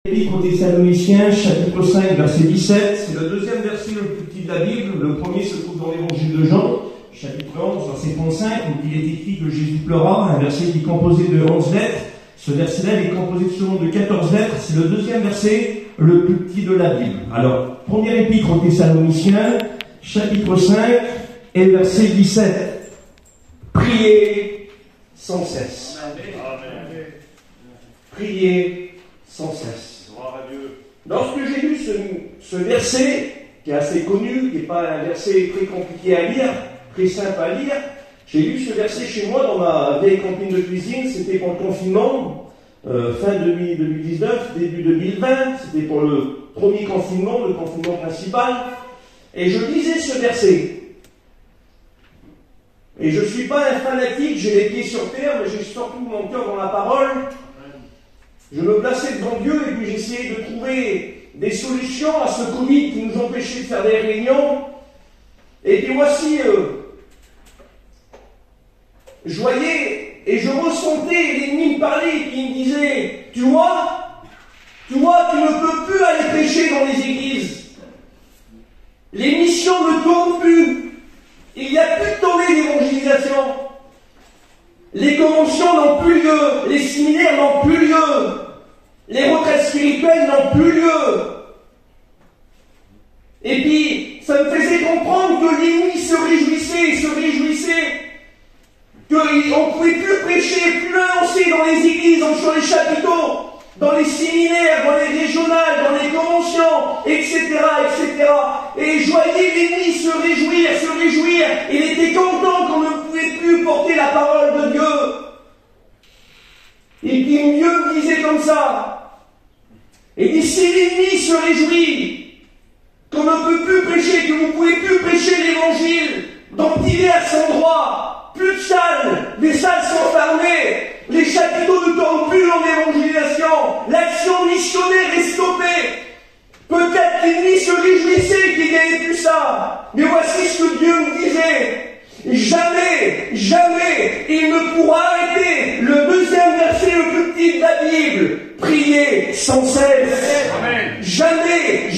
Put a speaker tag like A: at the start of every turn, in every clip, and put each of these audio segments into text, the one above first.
A: Épître aux Thessaloniciens, chapitre 5, verset 17, c'est le deuxième verset le plus petit de la Bible. Le premier se trouve dans l'évangile de Jean, chapitre 11, verset 35, où il est écrit que Jésus pleura, un verset qui est composé de 11 lettres. Ce verset-là est composé seulement de 14 lettres. C'est le deuxième verset le plus petit de la Bible. Alors, première épître aux Thessaloniciens, chapitre 5 et verset 17. Priez sans cesse. Priez sans cesse. Lorsque j'ai lu ce verset, qui est assez connu, qui n'est pas un verset très compliqué à lire, très simple à lire, j'ai lu ce verset chez moi dans ma vieille cantine de cuisine. C'était pour le confinement, fin 2019, début 2020. C'était pour le premier confinement, le confinement principal. Et je lisais ce verset. Et je ne suis pas un fanatique, j'ai les pieds sur terre, mais j'ai surtout mon cœur dans la parole. Je me plaçais devant Dieu et puis j'essayais de trouver des solutions à ce Covid qui nous empêchait de faire des réunions. Et puis voici, je voyais et je ressentais l'ennemi me parler et qui me disait, tu vois, tu ne peux plus aller prêcher dans les églises. Les missions ne tournent plus. Il n'y a plus de tournée d'évangélisation. Les conventions n'ont plus lieu. Les séminaires n'ont plus lieu. Les retraites spirituelles n'ont plus lieu. Et puis, ça me faisait comprendre que l'ennemi se réjouissait, qu'on ne pouvait plus prêcher, plus annoncer dans les églises, sur les chapiteaux, dans les séminaires, dans les régionales, dans les conventions, etc., etc. Et je voyais l'ennemi se réjouir. Il était content qu'on ne pouvait plus porter la parole de Dieu. Et puis Dieu me disait comme ça. Et dit, si l'ennemi se réjouit qu'on ne peut plus prêcher, que vous ne pouvez plus prêcher l'évangile dans divers endroits, plus de salles, les salles sont fermées, les chapiteaux ne tournent plus en évangélisation, l'action missionnaire est stoppée. Peut-être l'ennemi se réjouissait qu'il n'y avait plus ça. Mais voici ce que Dieu me disait. Jamais il ne pourra arrêter le deuxième verset le plus petit de la Bible. Priez sans cesse. Amen. Jamais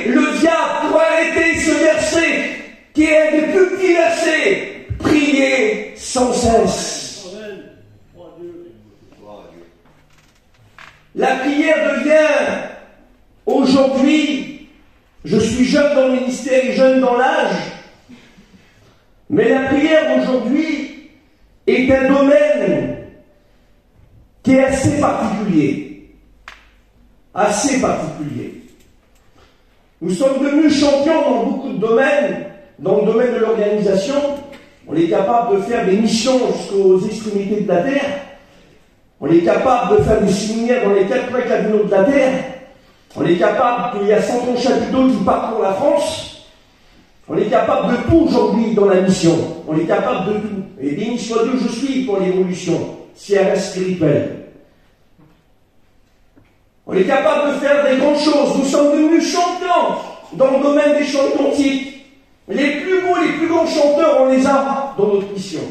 A: le diable pourra arrêter ce verset qui est un des plus petits versets. Priez sans cesse. Amen. La prière devient aujourd'hui, je suis jeune dans le ministère et jeune dans l'âge, mais la prière aujourd'hui est un domaine qui est assez particulier. Nous sommes devenus champions dans beaucoup de domaines. Dans le domaine de l'organisation, on est capable de faire des missions jusqu'aux extrémités de la terre. On est capable de faire des séminaires dans les 4 coins cardinaux de la terre. On est capable qu'il y a 130 chapiteaux qui parcourent la France. On est capable de tout aujourd'hui dans la mission. On est capable de tout. Et béni soit Dieu, je suis pour l'évolution, si elle reste spirituelle. On est capable de faire des grandes choses. Nous sommes devenus champions dans le domaine des chants cantiques. Les plus beaux, les plus grands chanteurs, on les a dans notre mission.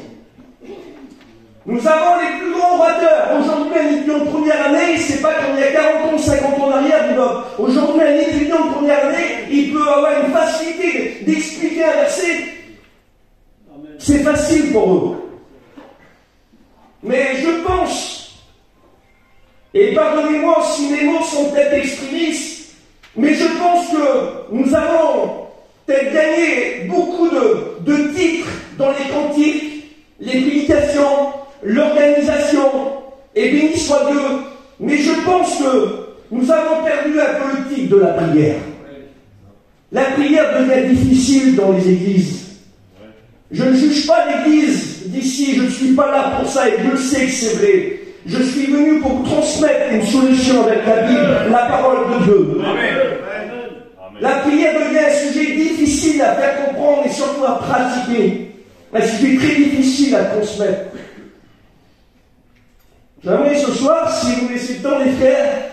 A: Nous avons les plus grands orateurs. Aujourd'hui, un étudiant de première année, c'est pas comme il y a 40 ans, 50 ans en arrière, aujourd'hui, un étudiant de première année, il peut avoir une facilité d'expliquer un verset. C'est facile pour eux. Mais je pense, et pardonnez-moi si mes mots sont peut-être extrémistes, mais je pense que nous avons peut-être gagné beaucoup de titres dans les cantiques, les prédications, l'organisation, et béni soit Dieu, mais je pense que nous avons perdu un peu le titre de la prière. La prière devient difficile dans les églises. Je ne juge pas l'église d'ici, je ne suis pas là pour ça, et je sais que c'est vrai. Je suis venu pour transmettre une solution avec la Bible, la parole de Dieu. Amen. La prière devient un sujet difficile à faire comprendre et surtout à pratiquer. Un sujet très difficile à transmettre. J'aimerais ce soir, si vous laissez le temps les frères,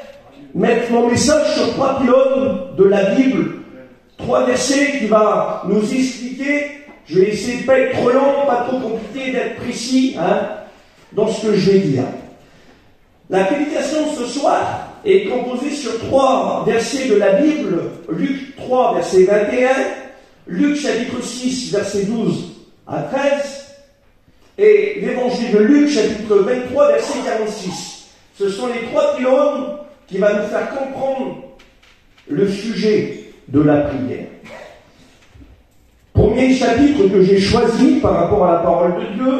A: mettre mon message sur 3 pylônes de la Bible. 3 versets qui va nous expliquer. Je vais essayer de ne pas être trop long, pas trop compliqué, d'être précis dans ce que je vais dire. La prédication de ce soir, est composé sur 3 versets de la Bible. Luc 3, verset 21, Luc chapitre 6, verset 12 à 13, et l'évangile de Luc chapitre 23, verset 46. Ce sont les 3 pylônes qui vont nous faire comprendre le sujet de la prière. Premier chapitre que j'ai choisi par rapport à la parole de Dieu,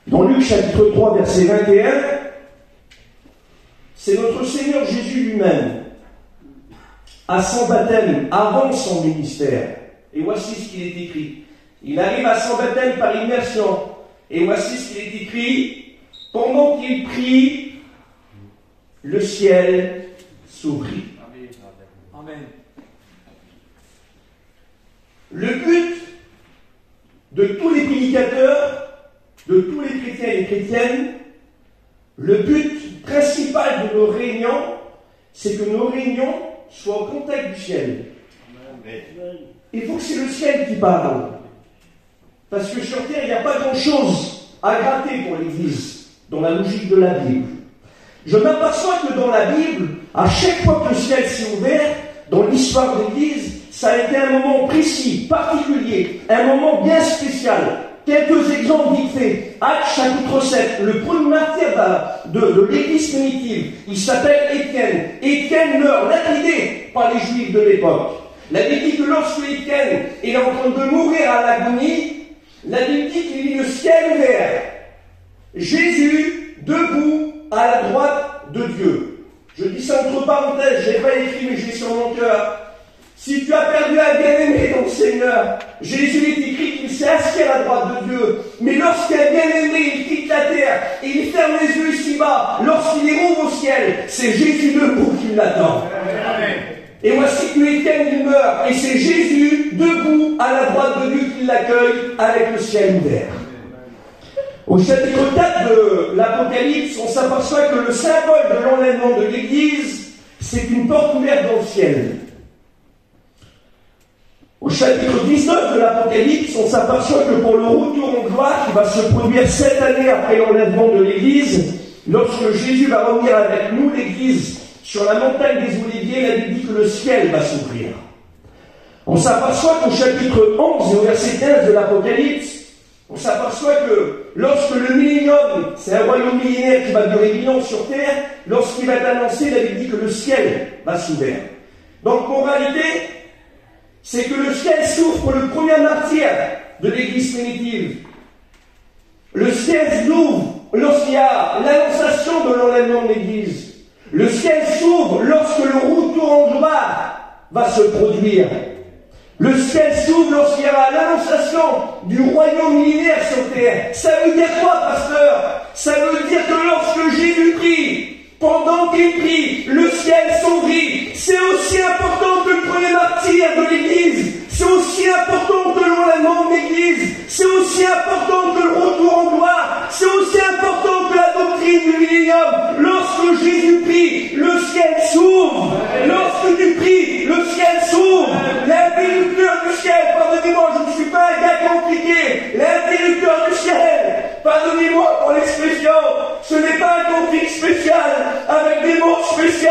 A: dans Luc chapitre 3, verset 21, c'est notre Seigneur Jésus lui-même, à son baptême, avant son ministère. Et voici ce qu'il est écrit. Il arrive à son baptême par immersion. Et voici ce qu'il est écrit. Pendant qu'il prie, le ciel s'ouvrit.
B: Amen.
A: Le but de tous les prédicateurs, de tous les chrétiens et les chrétiennes, le but principal de nos réunions, c'est que nos réunions soient au contact du ciel. Amen. Il faut que c'est le ciel qui parle. Parce que sur terre, il n'y a pas grand-chose à gratter pour l'Église, dans la logique de la Bible. Je m'aperçois que dans la Bible, à chaque fois que le ciel s'est ouvert, dans l'histoire de l'Église, ça a été un moment précis, particulier, un moment bien spécial. Quelques exemples vite fait. Actes chapitre 7, le premier martyr de l'Église primitive, il s'appelle Étienne. Étienne meurt lapidé par les Juifs de l'époque. La Bible dit que lorsque Étienne est en train de mourir à l'agonie, la Bible dit qu'il vit le ciel ouvert. Jésus debout à la droite de Dieu. Je dis ça entre parenthèses, je n'ai pas écrit mais j'ai sur mon cœur. Si tu as perdu un bien-aimé dans le Seigneur, Jésus est écrit qu'il s'est assis à la droite de Dieu. Mais lorsqu'un bien-aimé, il quitte la terre et il ferme les yeux ici-bas, lorsqu'il est rouvre au ciel, c'est Jésus debout qui l'attend. Amen. Et voici que Étienne il meurt, et c'est Jésus debout à la droite de Dieu qui l'accueille avec le ciel ouvert. Au chapitre 4 de l'Apocalypse, on s'aperçoit que le symbole de l'enlèvement de l'Église, c'est une porte ouverte dans le ciel. Au chapitre 19 de l'Apocalypse, on s'aperçoit que pour le retour en gloire qui va se produire 7 années après l'enlèvement de l'Église, lorsque Jésus va revenir avec nous, l'Église, sur la montagne des Oliviers, la Bible dit que le ciel va s'ouvrir. On s'aperçoit qu'au chapitre 11 et au verset 15 de l'Apocalypse, on s'aperçoit que lorsque le millénium, c'est un royaume millénaire qui va durer 1000 ans sur terre, lorsqu'il va être annoncé, la Bible dit que le ciel va s'ouvrir. Donc, en réalité, c'est que le ciel s'ouvre pour le premier martyr de l'Église primitive. Le ciel s'ouvre lorsqu'il y a l'annonciation de l'enlèvement de l'Église. Le ciel s'ouvre lorsque le retour en gloire va se produire. Le ciel s'ouvre lorsqu'il y aura l'annonciation du royaume millénaire sur terre. Ça veut dire quoi, pasteur? Ça veut dire que lorsque Jésus prie, pendant qu'il prie, le ciel s'ouvrit. C'est aussi important que le premier martyr de l'Église. C'est aussi important que l'enlèvement de l'Église. C'est aussi important que le retour en gloire. C'est aussi important que la doctrine du millénium. Lorsque Jésus prie, le ciel s'ouvre. Lorsque tu pries, le ciel s'ouvre. L'interrupteur du ciel, pardonnez-moi, je ne suis pas un gars compliqué. L'interrupteur du ciel, pardonnez-moi pour l'expression, ce n'est pas un conflit spécial, avec des mots spéciaux,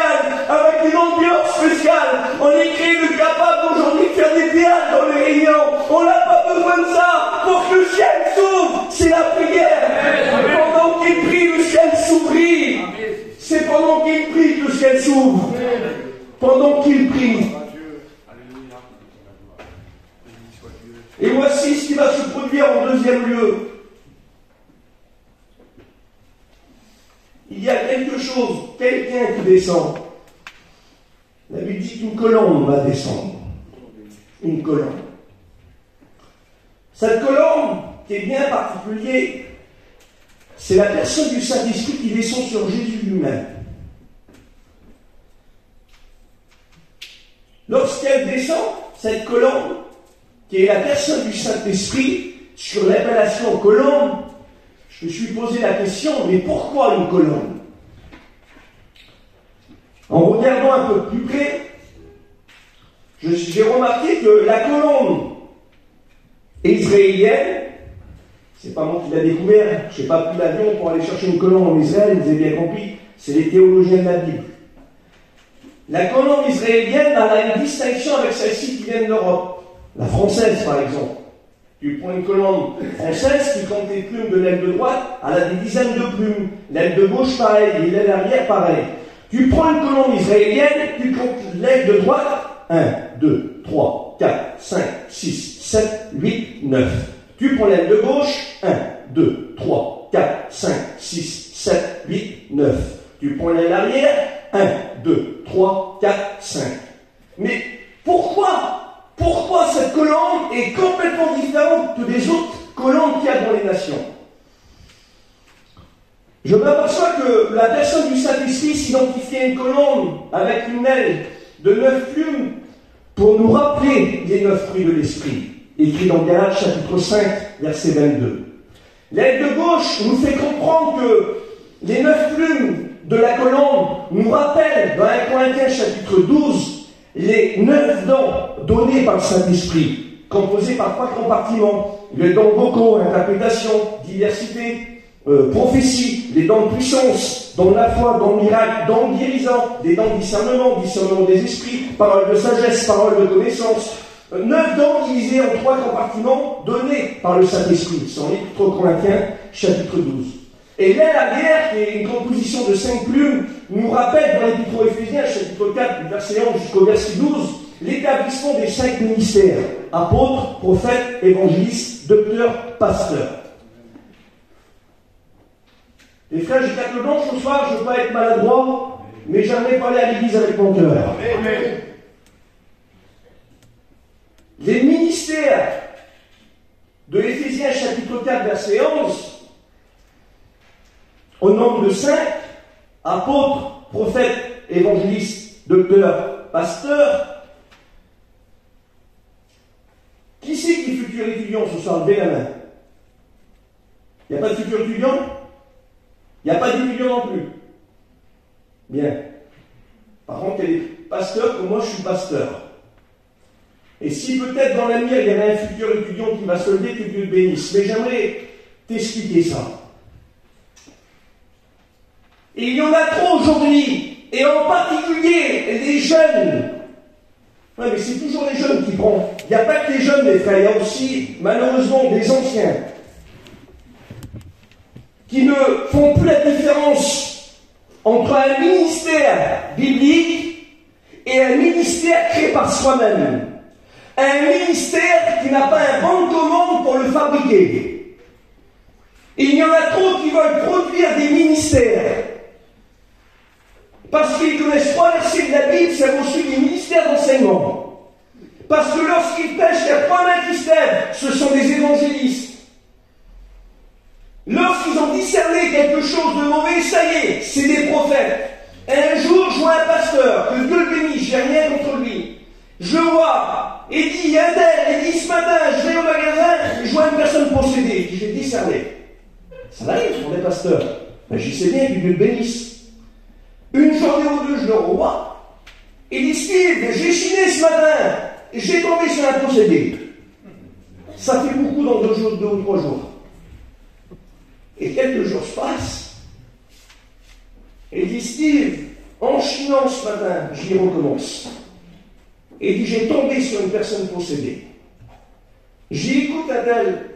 A: avec une ambiance spéciale. On est créé de capable aujourd'hui de faire des théâtres dans les réunions. On n'a pas besoin de ça pour que le ciel s'ouvre. C'est la prière. Pendant qu'il prie, le ciel s'ouvrit. C'est pendant qu'il prie que le ciel s'ouvre. Pendant qu'il prie. Et voici ce qui va se produire en deuxième lieu. Il y a quelque chose, quelqu'un qui descend. La Bible dit qu'une colombe va descendre. Une colombe. Cette colombe, qui est bien particulière, c'est la personne du Saint-Esprit qui descend sur Jésus lui-même. Lorsqu'elle descend, cette colombe, qui est la personne du Saint-Esprit, sur l'appellation colombe, je me suis posé la question, mais pourquoi une colombe? En regardant un peu plus près, j'ai remarqué que la colombe israélienne, c'est pas moi qui l'ai découvert, je n'ai pas pris l'avion pour aller chercher une colombe en Israël, vous avez bien compris, c'est les théologiens de la Bible. La colombe israélienne elle a une distinction avec celle-ci qui vient d'Europe. La française, par exemple. Tu prends une colombe française qui compte les plumes de l'aile de droite, elle a des dizaines de plumes. L'aile de gauche, pareil, et l'aile arrière, pareil. Tu prends une colombe israélienne, tu comptes l'aile de droite, 1, 2, 3, 4, 5, 6, 7, 8, 9. Tu prends l'aile de gauche, 1, 2, 3, 4, 5, 6, 7, 8, 9. Tu prends l'aile arrière, 1, 2, 3, 4, 5. Mais pourquoi cette colombe est complètement différente des autres colombes qu'il y a dans les nations? Je m'aperçois que la personne du Saint-Esprit s'identifie à une colombe avec une aile de 9 plumes pour nous rappeler les 9 fruits de l'Esprit, écrit dans Galates chapitre 5, verset 22. L'aile de gauche nous fait comprendre que les 9 plumes de la colombe nous rappellent, dans 1 Corinthiens chapitre 12, les 9 dons donnés par le Saint-Esprit, composés par 3 compartiments, les dons vocaux, interprétation, diversité, prophétie, les dons de puissance, dons de la foi, dons de miracle, dons de guérison, des dons de discernement, discernement des esprits, parole de sagesse, parole de connaissance. 9 dons divisés en 3 compartiments donnés par le Saint-Esprit. C'est en l'Épître aux Corinthiens, chapitre 12. Et l'aile arrière, qui est une composition de 5 plumes, nous rappelle dans l'Épître aux Éphésiens, chapitre 4, du verset 11 jusqu'au verset 12, l'établissement des 5 ministères, apôtres, prophètes, évangélistes, docteurs, pasteurs. Les frères, j'ai carte blanche ce soir, je ne veux pas être maladroit, mais j'aimerais parler à l'église avec mon cœur. Amen. Les ministères de Éphésiens chapitre 4, verset 11, au nombre de 5, apôtres, prophètes, évangélistes, docteurs, pasteurs. Qui c'est qui est futur étudiant ce soir? Levez la main. Il n'y a pas de futur étudiant? Il n'y a pas d'étudiant non plus. Bien. Par contre, il y a des pasteurs comme moi, je suis pasteur. Et si peut-être dans l'avenir, il y avait un futur étudiant qui va se lever, que Dieu te bénisse. Mais j'aimerais t'expliquer ça. Et il y en a trop aujourd'hui, et en particulier les jeunes. Ouais, mais c'est toujours les jeunes qui prennent. Il n'y a pas que les jeunes, les frères, il y a aussi, malheureusement, des anciens qui ne font plus la différence entre un ministère biblique et un ministère créé par soi-même. Un ministère qui n'a pas un bon de commande pour le fabriquer. Et il y en a trop qui veulent produire des ministères parce qu'ils connaissent 3 versets de la Bible, c'est reçu des ministères d'enseignement. Parce que lorsqu'ils pêchent, il y a 3 mains qui se lèvent, ce sont des évangélistes. Lorsqu'ils ont discerné quelque chose de mauvais, ça y est, c'est des prophètes. Un jour, je vois un pasteur, que Dieu le bénisse, j'ai rien contre lui. Je vois, et dit, il y a un tel, et dit, ce matin, je vais au magasin, je vois une personne possédée, qui j'ai discerné. Ça arrive, on est pasteur. Ben, j'y sais bien que Dieu le bénisse. Une journée ou deux, je le revois. Il dit, Steve, j'ai chiné ce matin, et j'ai tombé sur un possédé. Ça fait beaucoup dans 2 jours, 2 ou 3 jours. Et quelques jours se passent. Et il dit, Steve, en chinant ce matin, j'y recommence. Et il dit, j'ai tombé sur une personne possédée. J'ai dit, écoute, Adèle,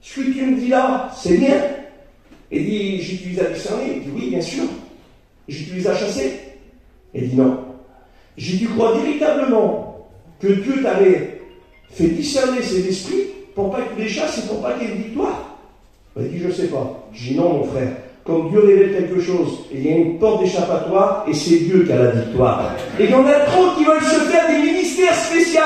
A: ce que tu me dis là, c'est bien. Et il dit, j'utilise à discerner. Il dit, oui, bien sûr. J'utilise à chasser. Et il dit, non. J'ai dit, tu crois véritablement que Dieu t'avait fait discerner ses esprits pour pas que tu les chasses et pour pas qu'il y ait une victoire? Il dit, je ne sais pas. Je dis, non, mon frère. Comme Dieu révèle quelque chose, il y a une porte d'échappatoire et c'est Dieu qui a la victoire. Et il y en a trop qui veulent se faire des ministères spéciaux.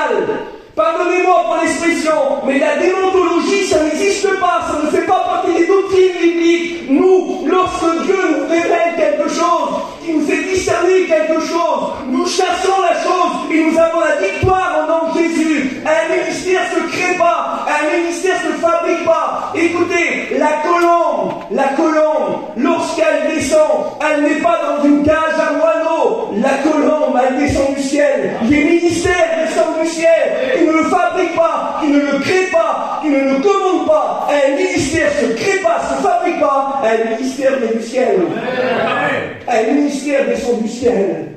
A: Pardonnez-moi pour l'expression, mais la déontologie, ça n'existe pas, ça ne fait pas partie des doctrines bibliques. Nous, lorsque Dieu nous révèle quelque chose, qui nous fait discerner quelque chose, nous chassons la chose et nous avons la victoire au nom de Jésus. Un ministère ne se crée pas, un ministère ne se fabrique pas. Écoutez, la colombe, lorsqu'elle descend, elle n'est pas dans une cage à moineaux. La colombe, elle descend du ciel. Les ministères descendent du ciel. Qui ne le fabrique pas, qui ne le crée pas, qui ne le commande pas. Un ministère se crée pas, se fabrique pas. Un ministère vient du ciel. Un ministère descend du ciel.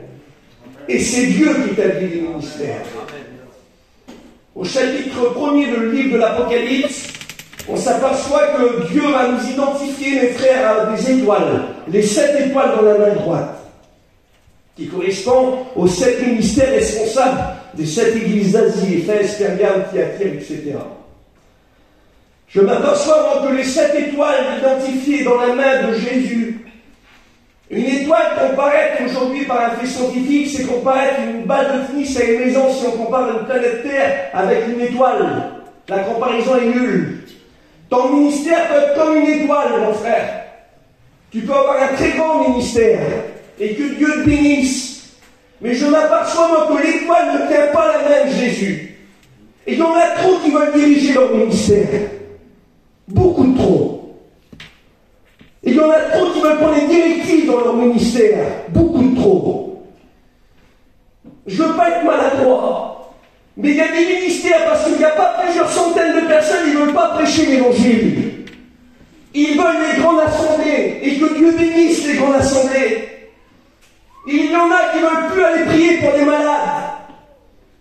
A: Et c'est Dieu qui établit les ministères. Au chapitre 1er du livre de l'Apocalypse, on s'aperçoit que Dieu va nous identifier, mes frères, à des étoiles. Les 7 étoiles dans la main droite, qui correspond aux 7 ministères responsables des 7 églises d'Asie, Éphèse, Pergame, Thyatire, etc. Je m'aperçois que les 7 étoiles identifiées dans la main de Jésus, une étoile comparée aujourd'hui par un fait scientifique, c'est comparée à une balle de tennis à une maison si on compare une planète Terre avec une étoile. La comparaison est nulle. Ton ministère peut être comme une étoile, mon frère. Tu peux avoir un très grand ministère et que Dieu te bénisse. Mais je m'aperçois moi que l'étoile ne tient pas la main de Jésus. Et il y en a trop qui veulent diriger leur ministère. Beaucoup de trop. Et il y en a trop qui veulent prendre les directives dans leur ministère. Beaucoup de trop. Je ne veux pas être maladroit. Mais il y a des ministères, parce qu'il n'y a pas plusieurs centaines de personnes, ils ne veulent pas prêcher l'évangile. Ils veulent les grandes assemblées. Et que Dieu bénisse les grandes assemblées. Il y en a qui ne veulent plus aller prier pour les malades.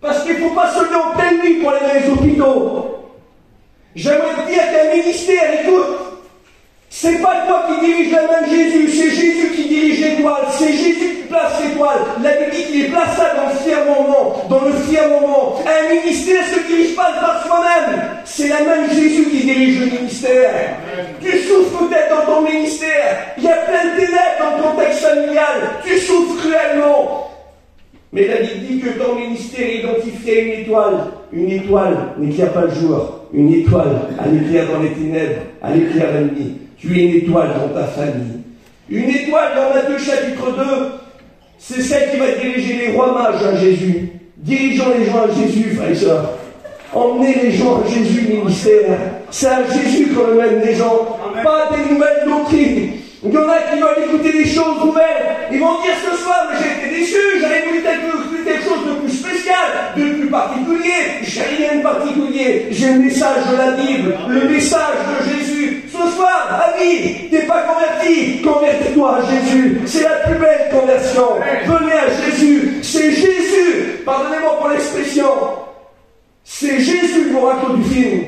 A: Parce qu'il ne faut pas se lever en pleine nuit pour aller dans les hôpitaux. J'aimerais te dire qu'un ministère, écoute, c'est pas toi qui dirige la main de Jésus, c'est Jésus qui dirige l'étoile, c'est Jésus qui place l'étoile. La Bible dit qu'il est placé dans le firmament, dans le firmament. Un ministère ne se dirige pas par soi-même, c'est la main de Jésus qui dirige le ministère. Amen. Tu souffres peut-être dans ton ministère, il y a plein de ténèbres dans ton contexte familial, tu souffres cruellement. Mais la Bible dit que ton ministère est identifié à une étoile. Une étoile n'éclaire pas le jour. Une étoile, elle éclaire dans les ténèbres, elle éclaire la nuit. Tu es une étoile dans ta famille. Une étoile dans Matthieu chapitre 2, c'est celle qui va diriger les rois mages à Jésus. Dirigeons les gens à Jésus, frères et sœurs. Emmenez les gens à Jésus, ministère. C'est à Jésus qu'on mène les gens. Amen. Pas des nouvelles doctrines. Il y en a qui veulent écouter des choses nouvelles. Ils vont dire ce soir, mais j'ai été déçu, j'avais voulu quelque chose de plus spécial, de plus particulier. J'ai rien de particulier. J'ai le message de la Bible, le message de Jésus. Ce soir, ami, t'es pas converti, convertis-toi à Jésus. C'est la plus belle conversion. Venez à Jésus. C'est Jésus. Pardonnez-moi pour l'expression. C'est Jésus l'oracle du film.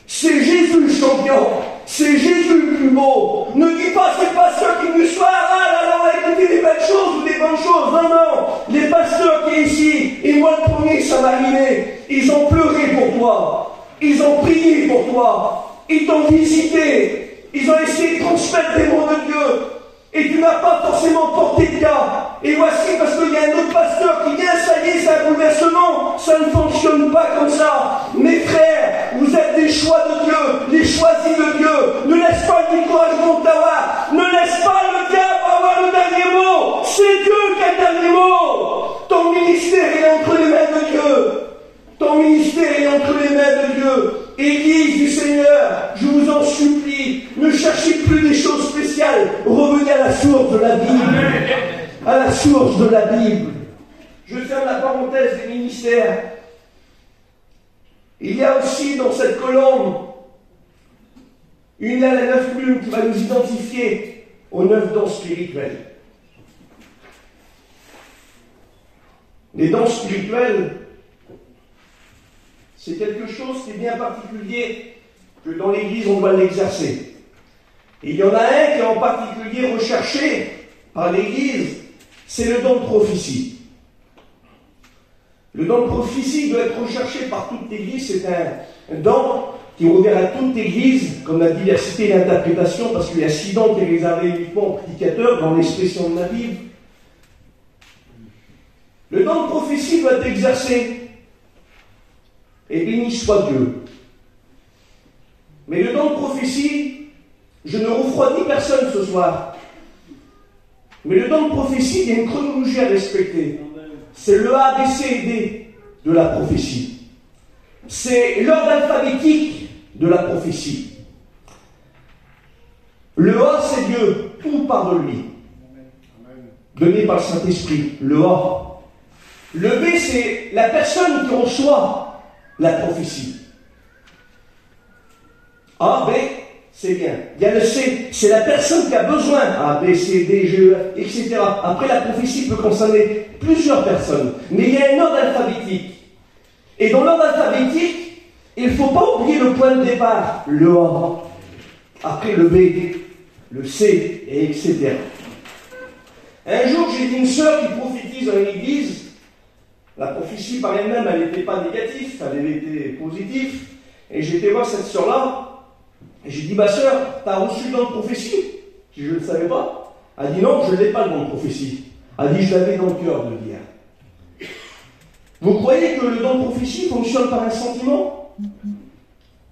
A: C'est Jésus le champion. C'est Jésus le plus beau. Ne dis pas c'est pas ceux qui nous soient, ah là là, on va écouter des belles choses ou des bonnes choses. Non, non. Les pasteurs qui sont ici, et moi le premier, ça m'est arrivé. Ils ont pleuré pour toi. Ils ont prié pour toi. Ils t'ont visité. Ils ont essayé de transmettre des mots de Dieu. Et tu n'as pas forcément porté de cas. Et voici, parce qu'il y a un autre pasteur qui vient, ça y est, c'est un bouleversement. Ça ne fonctionne pas comme ça. Mes frères, vous êtes des choix de Dieu, les choisis de Dieu. Ne laisse pas le découragement t'avoir. Ne laisse pas le diable avoir le dernier mot. C'est Dieu qui a le dernier mot. Ton ministère est entre les mains de Dieu. Ton ministère est entre les mains de Dieu. Église du Seigneur, je vous en supplie, ne cherchez plus des choses spéciales. Revenez à la source de la Bible. À la source de la Bible. Je ferme la parenthèse des ministères. Il y a aussi dans cette colonne une aile à 9 plumes qui va nous identifier aux 9 dons spirituels. Les dons spirituels, c'est quelque chose qui est bien particulier, que dans l'Église on doit l'exercer. Et il y en a un qui est en particulier recherché par l'Église, c'est le don de prophétie. Le don de prophétie doit être recherché par toute l'Église, c'est un don qui est ouvert à toute l'Église, comme la diversité et l'interprétation, parce qu'il y a 6 dons qui est réservé uniquement aux prédicateurs dans l'expression de la Bible. Le don de prophétie doit être exercé. Et béni soit Dieu. Mais le don de prophétie, je ne refroidis personne ce soir. Mais le don de prophétie, il y a une chronologie à respecter. C'est le A, B, C et D de la prophétie. C'est l'ordre alphabétique de la prophétie. Le A, c'est Dieu. Tout part de lui. Donné par le Saint-Esprit. Le A. Le B, c'est la personne qui reçoit la prophétie. A, B, c'est bien. Il y a le C, c'est la personne qui a besoin, A, B, C, D, G, E, F, etc. Après, la prophétie peut concerner plusieurs personnes, mais il y a un ordre alphabétique. Et dans l'ordre alphabétique, il ne faut pas oublier le point de départ, le A, après le B, le C, et etc. Un jour, j'ai dit une sœur qui prophétise dans une église. La prophétie par elle-même, elle n'était pas négative, elle était positive. Et j'ai été voir cette sœur-là, et j'ai dit, ma sœur, t'as reçu le don de prophétie? Je ne le savais pas. Elle dit, non, je n'ai pas le don de prophétie. Elle dit, je l'avais dans le cœur de le dire. Vous croyez que le don de prophétie fonctionne par un sentiment?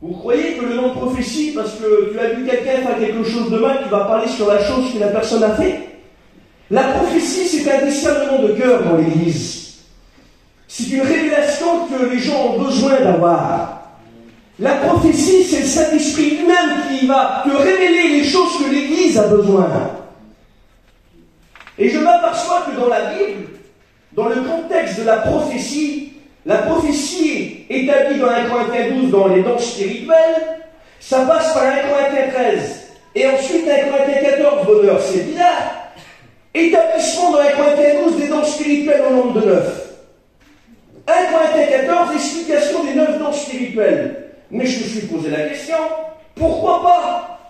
A: Vous croyez que le don de prophétie, parce que tu as vu quelqu'un faire quelque chose de mal, tu vas parler sur la chose que la personne a fait? La prophétie, c'est un discernement de cœur dans l'Église. C'est une révélation que les gens ont besoin d'avoir. La prophétie, c'est le Saint-Esprit lui-même qui va te révéler les choses que l'Église a besoin. Et je m'aperçois que dans la Bible, dans le contexte de la prophétie établie dans 1 Corinthiens 12 dans les dons spirituels, ça passe par 1 Corinthiens 13. Et ensuite 1 Corinthiens 14, bonheur, c'est bizarre. Établissement dans 1 Corinthiens 12 des dons spirituels au nombre de 9. 1 Corinthiens 14, explication des 9 dons spirituels. Mais je me suis posé la question, pourquoi pas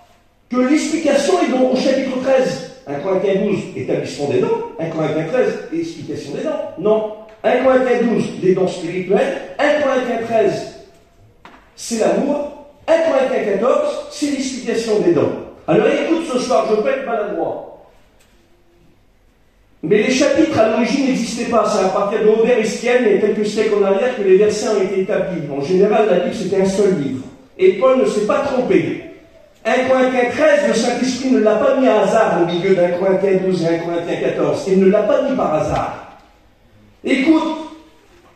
A: que l'explication est au chapitre 13? 1 Corinthiens 12, établissement des dons. 1 Corinthiens 13, explication des dons. Non. 1 Corinthiens 12, des dons spirituels. 1 Corinthiens 13, c'est l'amour. 1 Corinthiens 14, c'est l'explication des dons. Alors écoute ce soir, je peux être maladroit. Mais les chapitres à l'origine n'existaient pas. C'est à partir de Robert Estienne, il y a quelques siècles en arrière, que les versets ont été établis. En général, la Bible, c'était un seul livre. Et Paul ne s'est pas trompé. 1 Corinthiens 13, le Saint-Esprit ne l'a pas mis à hasard au milieu d'1 Corinthiens 12 et 1 Corinthiens 14. Il ne l'a pas mis par hasard. Écoute,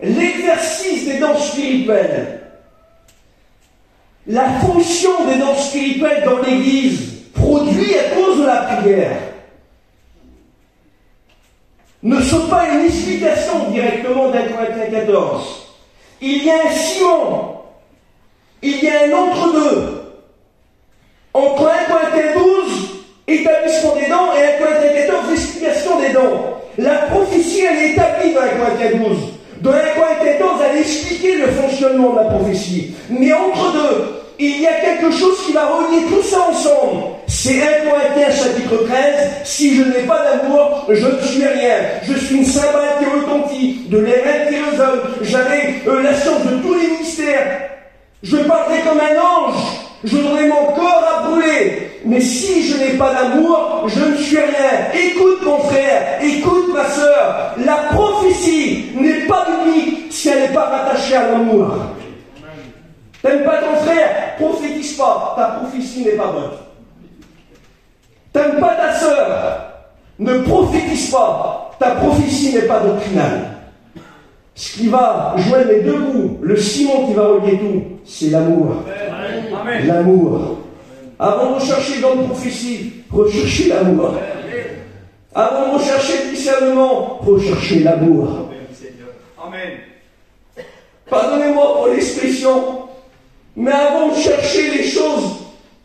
A: l'exercice des dons spirituels, la fonction des dons spirituels dans l'Église, produit à cause de la prière, ne sont pas une explication directement d'1 Corinthiens 14. Il y a un ciment, il y a un entre-deux. Entre 1 Corinthiens 12, établissement des dons, et 1 Corinthiens 14, explication des dons. La prophétie, elle est établie dans 1 Corinthiens 12. Dans 1 Corinthiens 14, elle explique le fonctionnement de la prophétie. Mais entre deux, il y a quelque chose qui va relier tout ça ensemble. C'est 1 Corinthiens chapitre 13. Si je n'ai pas d'amour, je ne suis rien. Je suis une cymbale qui retentit, de l'air qui résonne. J'avais la science de tous les mystères. Je parlerai comme un ange. Je donnerai mon corps à brûler. Mais si je n'ai pas d'amour, je ne suis rien. Écoute mon frère, écoute ma sœur. La prophétie n'est pas biblique si elle n'est pas rattachée à l'amour. T'aimes pas ton frère, prophétise pas. Ta prophétie n'est pas bonne. T'aimes pas ta sœur, ne prophétise pas. Ta prophétie n'est pas doctrinale. Ce qui va joindre les deux bouts, le ciment qui va relier tout, c'est l'amour. Amen. L'amour. Avant de rechercher dans la prophétie, recherchez l'amour. Avant de rechercher le discernement, recherchez l'amour.
B: Amen.
A: Pardonnez-moi pour l'expression, mais avant de chercher les choses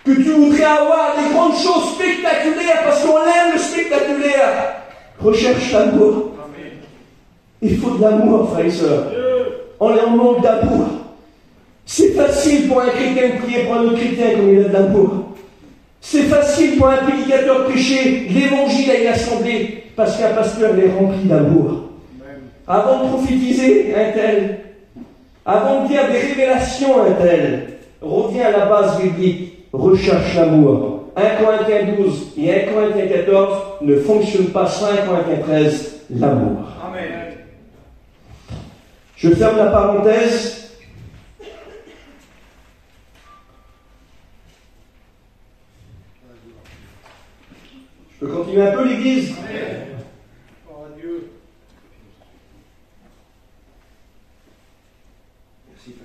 A: que tu voudrais avoir, les grandes choses spectaculaires, parce qu'on aime le spectaculaire, recherche l'amour. Il faut de l'amour, frères et sœurs. On est en manque d'amour. C'est facile pour un chrétien de prier pour un autre chrétien comme il a de l'amour. C'est facile pour un prédicateur de prêcher l'évangile à une assemblée parce qu'un pasteur est rempli d'amour. Avant de prophétiser, un tel, avant de dire des révélations, un tel, reviens à la base biblique, recherche l'amour. 1 Corinthiens 12 et 1 Corinthiens 14 ne fonctionnent pas sans 1 Corinthiens 13, l'amour.
B: Amen.
A: Je ferme la parenthèse. Je peux continuer un peu l'église?
B: Oh Dieu.
A: Merci.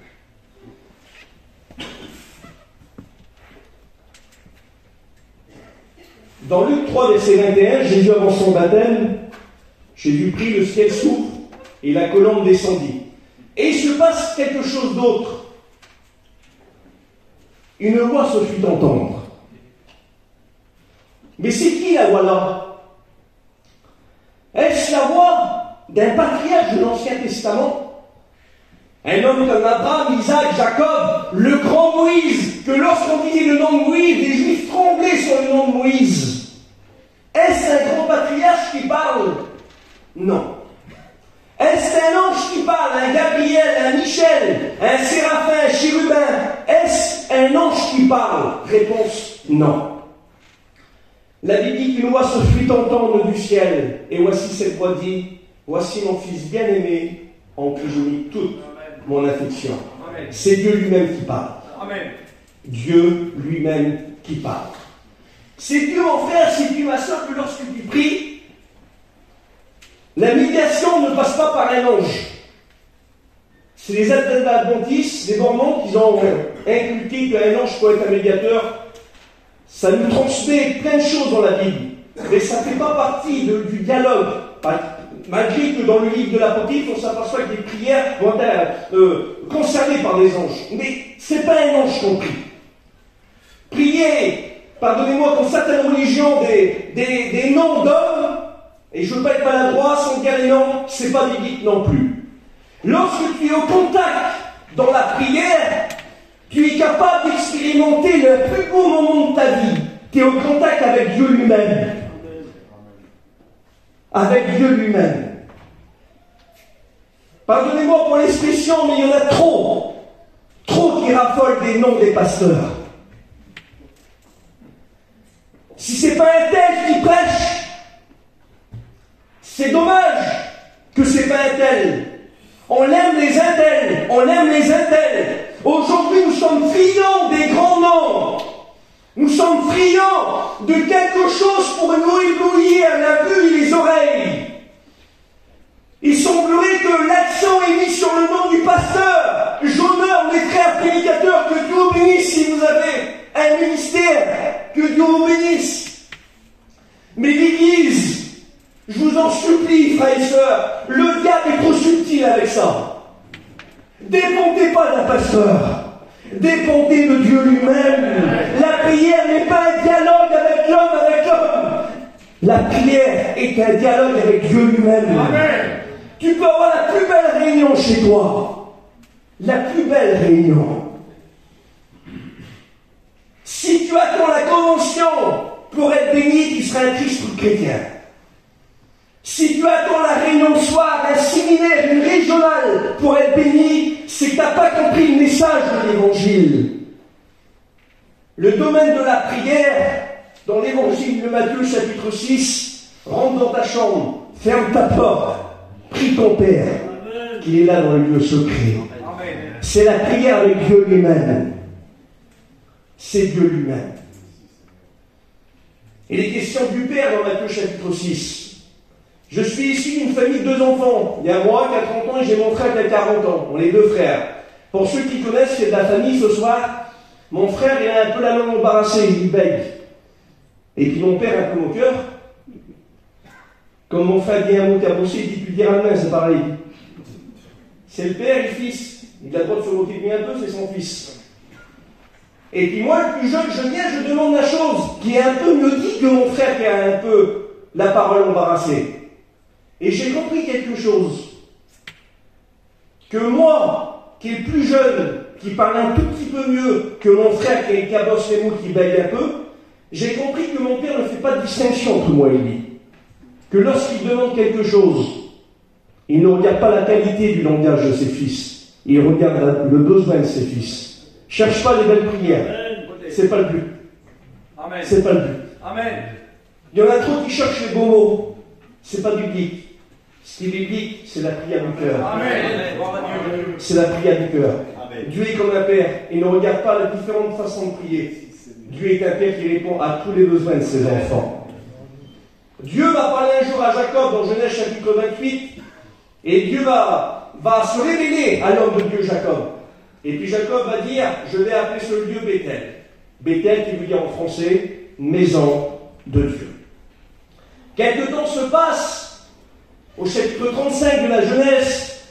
A: Dans Luc 3, verset 21, Jésus avant son baptême, Jésus prit, le ciel s'ouvre et la colombe descendit. Et il se passe quelque chose d'autre. Une voix se fit entendre. Mais c'est qui la voix là? Est-ce la voix d'un patriarche de l'Ancien Testament? Un homme comme Abraham, Isaac, Jacob, le grand Moïse, que lorsqu'on disait le nom de Moïse, les Juifs tremblaient sur le nom de Moïse. Est-ce un grand patriarche qui parle? Non. Est-ce un ange qui parle? Un Gabriel, un Michel, un Séraphin, un chérubin? Est-ce un ange qui parle? Réponse, non. La Bible dit qu'une voix se fit entendre du ciel, et voici cette voix dit, voici mon fils bien-aimé, en qui je mis toute mon affection. Amen. C'est Dieu lui-même qui parle.
B: Amen.
A: Dieu lui-même qui parle. C'est Dieu, mon frère, c'est Dieu, ma soeur, que lorsque tu pries, la médiation ne passe pas par un ange. C'est les adventistes, les mormons, qui ont inculqué qu'un ange peut être un médiateur. Ça nous transmet plein de choses dans la Bible, mais ça ne fait pas partie du dialogue. Malgré que dans le livre de l'Apocryphe, on s'aperçoit que les prières vont être concernées par des anges. Mais ce n'est pas un ange qu'on prie. Prier, pardonnez-moi, dans certaines religions, des noms d'hommes, et je ne veux pas être maladroit sans dire les noms, ce n'est pas biblique non plus. Lorsque tu es au contact dans la prière, tu es capable d'expérimenter le plus beau moment de ta vie. Tu es au contact avec Dieu lui-même. Avec Dieu lui-même. Pardonnez-moi pour l'expression, mais il y en a trop. Trop qui raffolent des noms des pasteurs. Si c'est pas un tel qui prêche, c'est dommage que c'est pas un tel. On aime les intels, on aime les intels. Aujourd'hui, nous sommes friands des grands noms. Nous sommes friands de quelque chose pour nous éblouir la vue et les oreilles. Il semblerait que l'accent est mis sur le nom du pasteur. J'honore mes frères prédicateurs, que Dieu vous bénisse si vous avez un ministère, que Dieu vous bénisse. Mais l'Église, je vous en supplie, frères et sœurs, le diable est trop subtil avec ça. Dépendez pas d'un pasteur, dépendez de Dieu lui-même. La prière n'est pas un dialogue avec l'homme, La prière est un dialogue avec Dieu lui-même. Amen. Tu peux avoir la plus belle réunion chez toi, la plus belle réunion. Si tu attends la convention pour être béni, tu seras un triste chrétien. Si tu attends la réunion de soir, un séminaire, une régionale pour être béni, c'est que tu n'as pas compris le message de l'Évangile. Le domaine de la prière, dans l'Évangile de Matthieu chapitre 6, rentre dans ta chambre, ferme ta porte, prie ton Père, qu'il est là dans le lieu secret. C'est la prière avec Dieu lui-même. C'est Dieu lui-même. Et les questions du Père dans Matthieu chapitre 6. Je suis issu d'une famille de 2 enfants. Il y a moi qui a 30 ans et j'ai mon frère qui a 40 ans. On est 2 frères. Pour ceux qui connaissent, c'est de la famille ce soir. Mon frère, il a un peu la langue embarrassée, il bègue. Et puis mon père, un peu moqueur. Comme mon frère dit un mot cabossé, il dit plus dire à la main, c'est pareil. C'est le père et le fils. Il a le droit de se moquer de lui un peu, c'est son fils. Et puis moi, le plus jeune, je viens, je demande la chose, qui est un peu mieux dit que mon frère qui a un peu la parole embarrassée. Et j'ai compris quelque chose. Que moi, qui est le plus jeune, qui parle un tout petit peu mieux que mon frère qui cabosse les mots, qui bègue un peu, j'ai compris que mon père ne fait pas de distinction entre moi et lui. Que lorsqu'il demande quelque chose, il ne regarde pas la qualité du langage de ses fils. Il regarde le besoin de ses fils. Cherche pas les belles prières. C'est pas le but.
B: Amen.
A: C'est pas le but.
B: Amen.
A: Il y en a trop qui cherchent les beaux mots. C'est pas biblique. Ce qui est biblique, c'est la prière du cœur.
B: Amen.
A: C'est la prière du cœur. Dieu est comme un père. Il ne regarde pas les différentes façons de prier. Dieu est un père qui répond à tous les besoins de ses enfants. Dieu va parler un jour à Jacob dans Genèse chapitre 28. Et Dieu va se révéler à l'homme de Dieu Jacob. Et puis Jacob va dire, je vais appeler ce lieu Bethel. Bethel qui veut dire en français, maison de Dieu. Quelque temps se passe, au chapitre 35 de la Genèse,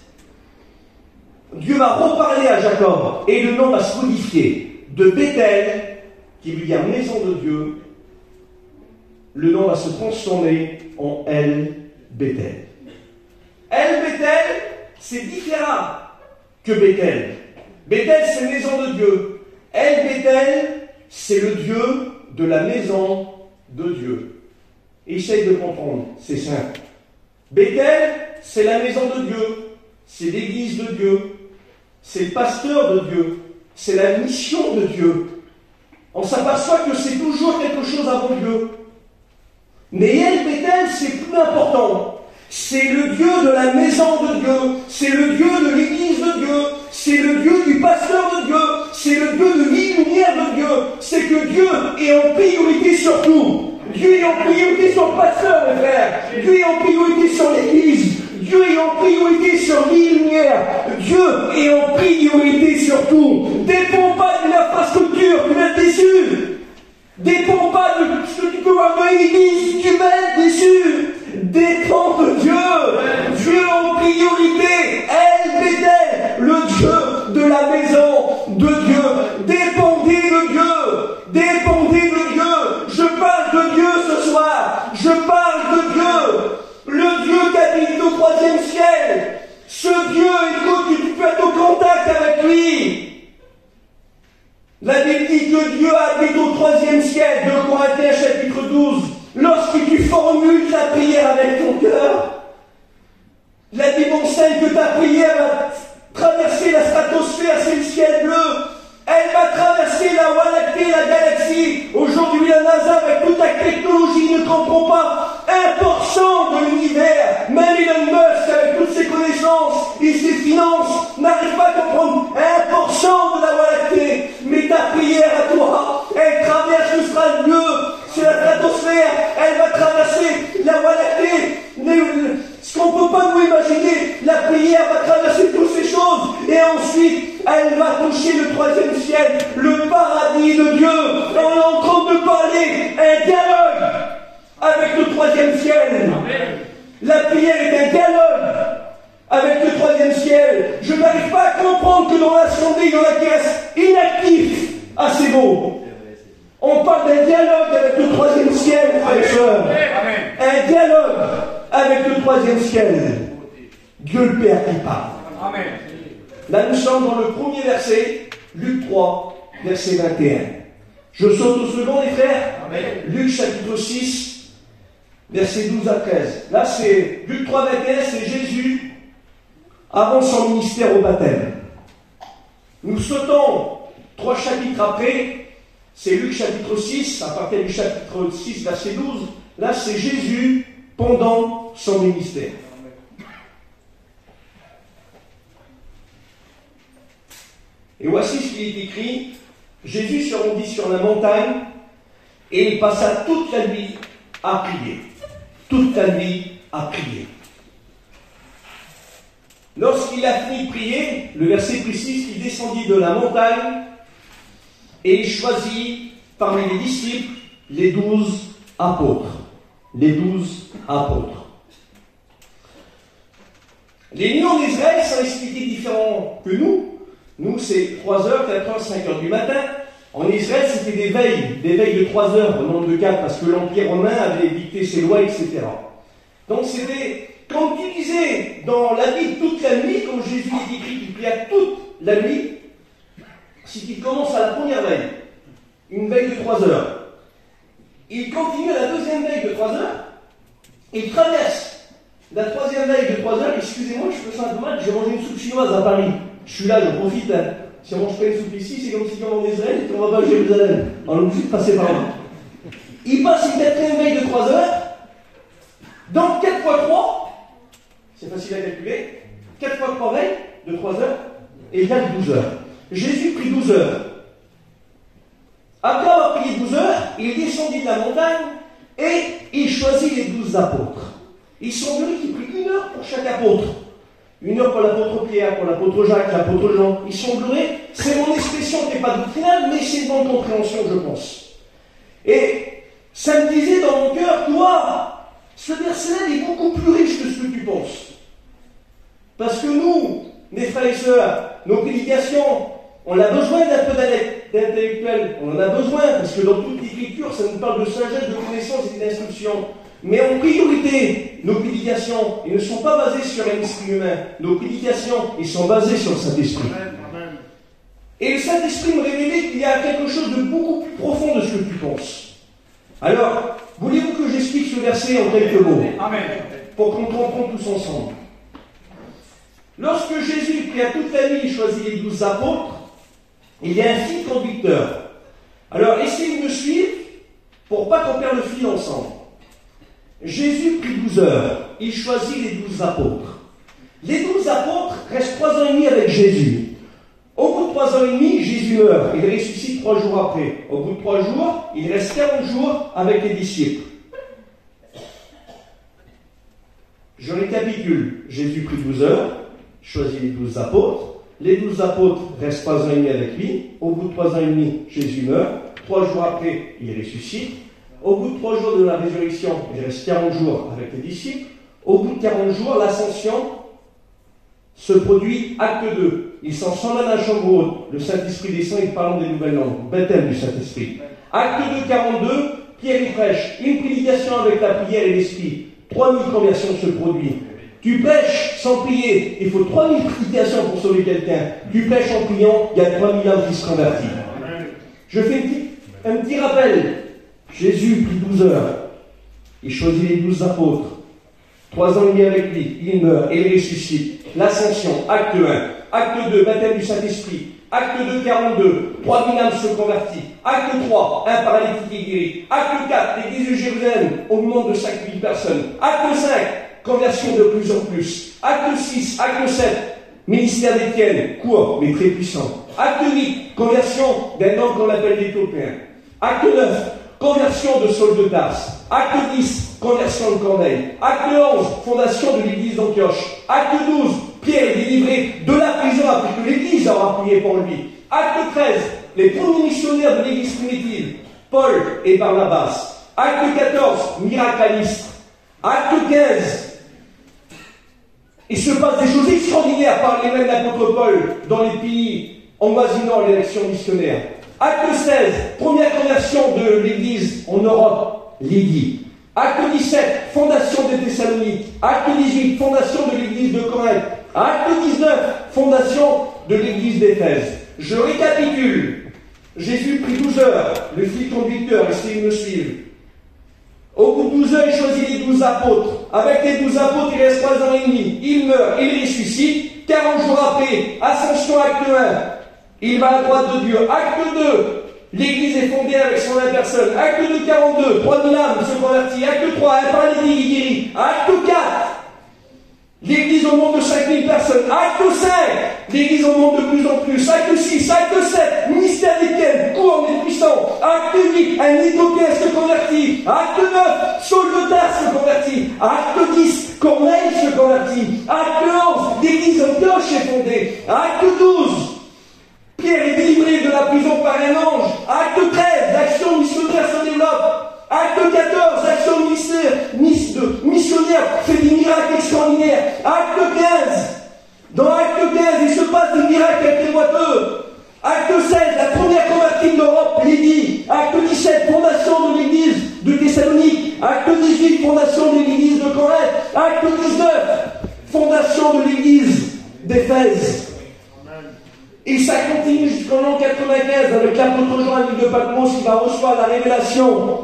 A: Dieu va reparler à Jacob, et le nom va se modifier de Bethel, qui veut dire maison de Dieu, le nom va se transformer en El Bethel. El Bethel, c'est différent que Bethel. Bethel, c'est maison de Dieu. El Bethel, c'est le Dieu de la maison de Dieu. Essaye de comprendre, c'est simple. Bethel, c'est la maison de Dieu, c'est l'église de Dieu, c'est le pasteur de Dieu, c'est la mission de Dieu. On s'aperçoit que c'est toujours quelque chose avant Dieu. Mais El Bethel, c'est plus important. C'est le Dieu de la maison de Dieu, c'est le Dieu de l'église de Dieu, c'est le Dieu du pasteur de Dieu, c'est le Dieu de l'illuminaire de Dieu. C'est que Dieu est en priorité sur tout. Dieu est en priorité sur le pasteur, mes frères. Dieu est en priorité sur l'église. Dieu est en priorité sur l'illuminaire. Dieu est en priorité sur tout. Dépend pas d'une infrastructure, tu vas être déçu. Dépend pas de ce que tu peux voir dans l'église, tu vas être déçu. Dépend de Dieu. Dieu en priorité. El Bethel, le Dieu de la maison de Dieu. Dépendez de Dieu. Dépendez de Dieu. Je parle de Dieu ce soir. Je parle de Dieu. Le Dieu qui habite au 3e ciel. Ce Dieu, écoute, tu peux être au contact avec lui. La Bible dit que Dieu habite au 3e ciel, 2 Corinthiens chapitre 12. Lorsque tu formules ta prière avec ton cœur, la Bible enseigne que ta prière va traverser la stratosphère, c'est le ciel bleu. Elle va traverser la Voie lactée, la galaxie. Aujourd'hui, la NASA, avec toute la technologie, ne comprend pas 1% de l'univers. Même Elon Musk, avec toutes ses connaissances et ses finances, n'arrive pas à comprendre 1% de la Voie lactée. Mais ta prière à toi, elle traverse, ce sera le lieu, c'est la stratosphère. Elle va traverser la Voie lactée. Ce qu'on ne peut pas nous imaginer, la prière va traverser toutes ces choses. Et ensuite, elle va toucher le 3e ciel, le paradis de Dieu. On est en train de parler un dialogue avec le 3e ciel. Amen. La prière est un dialogue avec le 3e ciel. Je n'arrive pas à comprendre que dans l'assemblée, il y en a qui restent inactifs. Ah, c'est beau. On parle d'un dialogue avec le 3e ciel, frères et sœurs. Un dialogue avec le 3e ciel. Dieu le Père qui parle. Amen. Là, nous sommes dans le premier verset, Luc 3, verset 21. Je saute au second, les frères. Amen. Luc chapitre 6, verset 12 à 13. Là, c'est Luc 3, 21, c'est Jésus avant son ministère au baptême. Nous sautons 3 chapitres après, c'est Luc chapitre 6, à partir du chapitre 6, verset 12. Là, c'est Jésus pendant son ministère. Et voici ce qui est écrit. Jésus se rendit sur la montagne et il passa toute la nuit à prier. Toute la nuit à prier. Lorsqu'il a fini de prier, le verset précise qu'il descendit de la montagne et il choisit parmi les disciples les 12 apôtres. Les 12 apôtres. Les nuits en Israël sont expliquées différents que nous. Nous, c'est 3h, 4h, 5h du matin. En Israël, c'était des veilles de 3 heures au nombre de 4, parce que l'Empire romain avait dicté ses lois, etc. Donc c'était, comme tu disais, dans la Bible, toute la nuit, comme Jésus est écrit qu'il pria toute la nuit, si tu commences à la première veille, une veille de 3 heures, il continue à la deuxième veille de 3 heures, il traverse la troisième veille de 3 heures, excusez-moi, je me sens un peu mal, j'ai mangé une soupe chinoise à Paris. Je suis là, j'en profite. Hein. Si on mange pas une soupe ici, c'est comme si on va en Israël et qu'on va pas à Jérusalem. On est obligé de passer par là. Il passe une quatrième veille de 3 heures. Donc 4 fois 3, c'est facile à calculer. 4 fois 3 veilles de 3 heures égale 12 heures. Jésus prit 12 heures. Après avoir prié 12 heures, il descendit de la montagne et il choisit les 12 apôtres. Il semblerait qu'il prit 1 heure pour chaque apôtre. 1 heure pour l'apôtre Pierre, pour l'apôtre Jacques, l'apôtre Jean. Il semblerait, c'est mon expression qui n'est pas doctrinale, mais c'est une bonne compréhension, je pense. Et ça me disait dans mon cœur, toi, ce verset-là est beaucoup plus riche que ce que tu penses. Parce que nous, mes frères et sœurs, nos prédications, on a besoin d'un peu d'intellectuels, on en a besoin, parce que dans toute l'écriture, ça nous parle de sagesse, de connaissance et d'instruction. Mais en priorité, nos prédications, elles ne sont pas basées sur un esprit humain. Nos prédications, elles sont basées sur le Saint-Esprit. Et le Saint-Esprit me révélait qu'il y a quelque chose de beaucoup plus profond de ce que tu penses. Alors, voulez-vous que j'explique ce verset en quelques mots?
B: Amen.
A: Pour qu'on comprenne tous ensemble. Lorsque Jésus, qui a toute la nuit choisi les 12 apôtres, il y a un fil conducteur. Alors, essayez de me suivre pour pas qu'on perde le fil ensemble. Jésus prit 12 heures. Il choisit les 12 apôtres. Les 12 apôtres restent 3 ans et demi avec Jésus. Au bout de 3 ans et demi, Jésus meurt. Il ressuscite 3 jours après. Au bout de 3 jours, il reste 40 jours avec les disciples. Je récapitule. Jésus prit 12 heures, choisit les 12 apôtres. Les 12 apôtres restent 3 ans et demi avec lui. Au bout de 3 ans et demi, Jésus meurt. 3 jours après, il ressuscite. Au bout de 3 jours de la résurrection, il reste 40 jours avec les disciples. Au bout de 40 jours, l'ascension se produit, acte 2. Ils s'en sont à la chambre haute. Le Saint-Esprit descend, il parle des nouvelles langues. Baptême du Saint-Esprit. Acte 2, 42. Pierre y prêche. Une prédication avec la prière et l'Esprit. 3000 conversions se produisent. Tu prêches sans prier. Il faut 3000 prédications pour sauver quelqu'un. Tu prêches en priant, il y a 3000 âmes qui se convertissent. Je fais un petit rappel. Jésus prit 12 heures. Il choisit les 12 apôtres. 3 ans et demi avec lui. Il meurt et il ressuscite. L'ascension, acte 1. Acte 2, baptême du Saint-Esprit. Acte 2, 42. 3000 âmes se convertissent. Acte 3, un paralytique est guéri. Acte 4, l'église de Jérusalem augmente de 5000 personnes. Acte 5, conversion de plus en plus. Acte 6, acte 7, ministère d'Étienne, court mais très puissant. Acte 8, conversion d'un homme qu'on appelle l'Éthiopien. Acte 9, conversion de Saul de Tarse. Acte 10, conversion de Corneille. Acte 11, fondation de l'église d'Antioche. Acte 12, Pierre est délivré de la prison après que l'église aura prié pour lui. Acte 13, les premiers missionnaires de l'église primitive, Paul et Barnabas. Acte 14, miracle à Lystre. Acte 15, il se passe des choses extraordinaires par les mains de l'apôtre Paul dans les pays envoisinant l'élection missionnaire. Acte 16, première conversion de l'église en Europe, Lydie. Acte 17, fondation des Thessaloniques. Acte 18, fondation de l'église de Corinthe. Acte 19, fondation de l'église d'Éphèse. Je récapitule. Jésus prit 12 heures, le fil conducteur, essayez de me suivre. Au bout de 12 heures, il choisit les 12 apôtres. Avec les 12 apôtres, il reste 3 ans et demi. Il meurt, il ressuscite. 40 jours après, ascension, acte 1. Il va à droite de Dieu. Acte 2, l'église est fondée avec 120 personnes. Acte 2, 42, 3000 âmes se convertit. Acte 3, un paralytique guéri. Acte 4, l'église au monde de 5000 personnes. Acte 5, l'église au monde de plus en plus. Acte 6, acte 7, ministère d'Étienne, court mais puissant. Acte 8, un Éthiopien se convertit. Acte 9, Saul de Tarse se convertit. Acte 10, Corneille se convertit. Acte 11, l'église Antioche est fondée. Acte 12, Pierre est délivré de la prison par un ange. Acte 13, l'action missionnaire se développe. Acte 14, l'action missionnaire fait des miracles extraordinaires. Acte 15, dans acte 15, il se passe des miracles avec les boiteux. Acte 16, la première convertie d'Europe, Lydie. Acte 17, fondation de l'église de Thessalonique. Acte 18, fondation de l'église de Corinthe. Acte 19, fondation de l'église d'Éphèse. Et ça continue jusqu'en l'an 95 avec l'apôtre Jean à l'île de Patmos qui va recevoir la révélation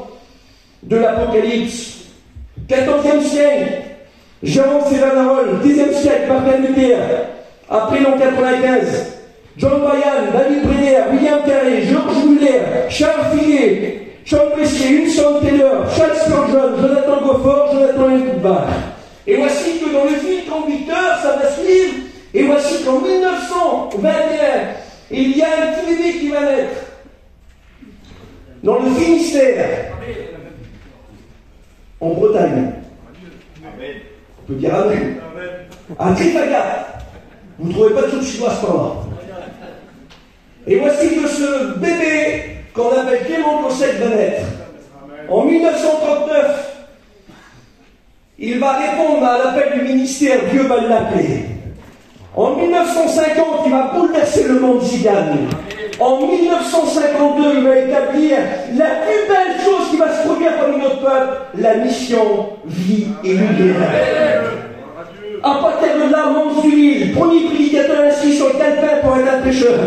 A: de l'Apocalypse. 14e siècle, Jean Sévanarol. 10e siècle, Martin Luther. Après l'an 95, John Bryan, David Brenner, William Carey, Georges Muller, Charles Figet, Sean Plessier, Hudson Taylor, Charles Spurgeon, Jonathan Gofford, Jonathan Edwards. Et voici que dans le fil conducteur, ça va suivre. Et voici qu'en 1921, il y a un petit bébé qui va naître dans le Finistère, en Bretagne. On peut dire Amen. À Trifagata. Vous ne trouvez pas de soupe chinoise par là. Et voici que ce bébé, qu'on appelle Clément Cosset, va naître. En 1939, il va répondre à l'appel du ministère, Dieu va l'appeler. En 1950, il va bouleverser le monde zigane. En 1952, il va établir la plus belle chose qui va se produire parmi notre peuple, la mission vie et lumière. À partir de là, Mons du Lille, premier prédicateur inscrit sur le calepin pour être un prêcheur.